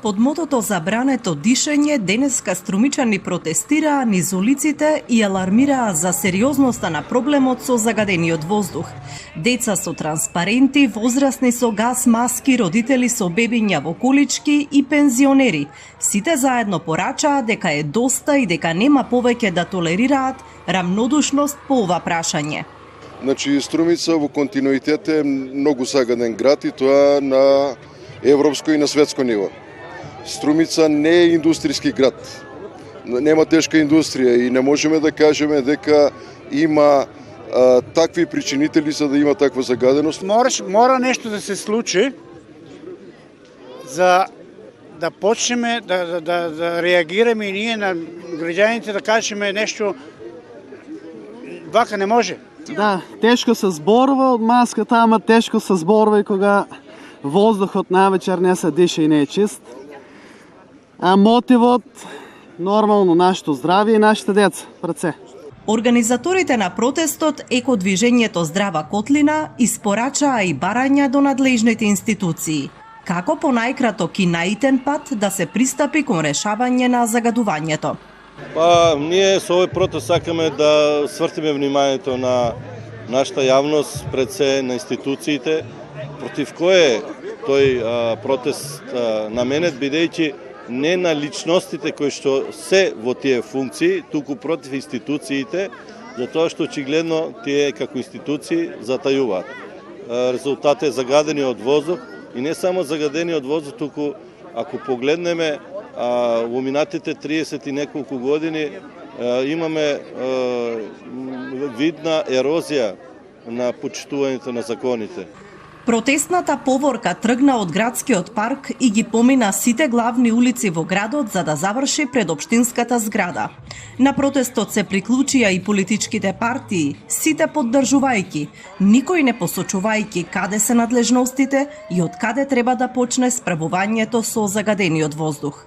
Под мотото забрането дишење, денеска струмичани протестираа низ улиците и алармираа за сериозноста на проблемот со загадениот воздух. Деца со транспаренти, возрастни со газ маски, родители со бебиња во колички и пензионери. Сите заедно порачаа дека е доста и дека нема повеќе да толерираат рамнодушност по ова прашање. Значи, Струмица во континуитет е многу загаден град и тоа на европско и на светско ниво. Струмица не е индустријски град. Нема тешка индустрија и не можеме да кажеме дека има такви причинители за да има таква загаденост. Мора нешто да се случи за да почнеме да реагираме и ние на граѓаните да кажеме нешто вака не може. Да, тешко се зборува од маската, ама тешко се зборува и кога воздухот навечер не се диша и не е чист. А мотивот, нормално, нашето здравје и нашите деца пред се. Организаторите на протестот Екодвижењето Здрава Котлина испорачаа и барања до надлежните институции. Како по најкраток и наитен пат да се пристапи кон решавање на загадувањето? Ние со овој протест сакаме да свртиме вниманието на нашата јавност, пред се на институциите, против кој тој протест наменет, бидејќи не на личностите кои што се во тие функции, туку против институциите, затоа што очигледно тие како институции затајуваат. Резултатот е загадениот воздух и не само загадениот воздух, туку ако погледнеме во минатите 30 и неколку години имаме видна ерозија на почитувањето на законите. Протестната поворка тргна од градскиот парк и ги помина сите главни улици во градот за да заврши пред општинската зграда. На протестот се приклучија и политичките партии, сите поддржувајќи, никој не посочувајќи каде се надлежностите и од каде треба да почне справувањето со загадениот воздух.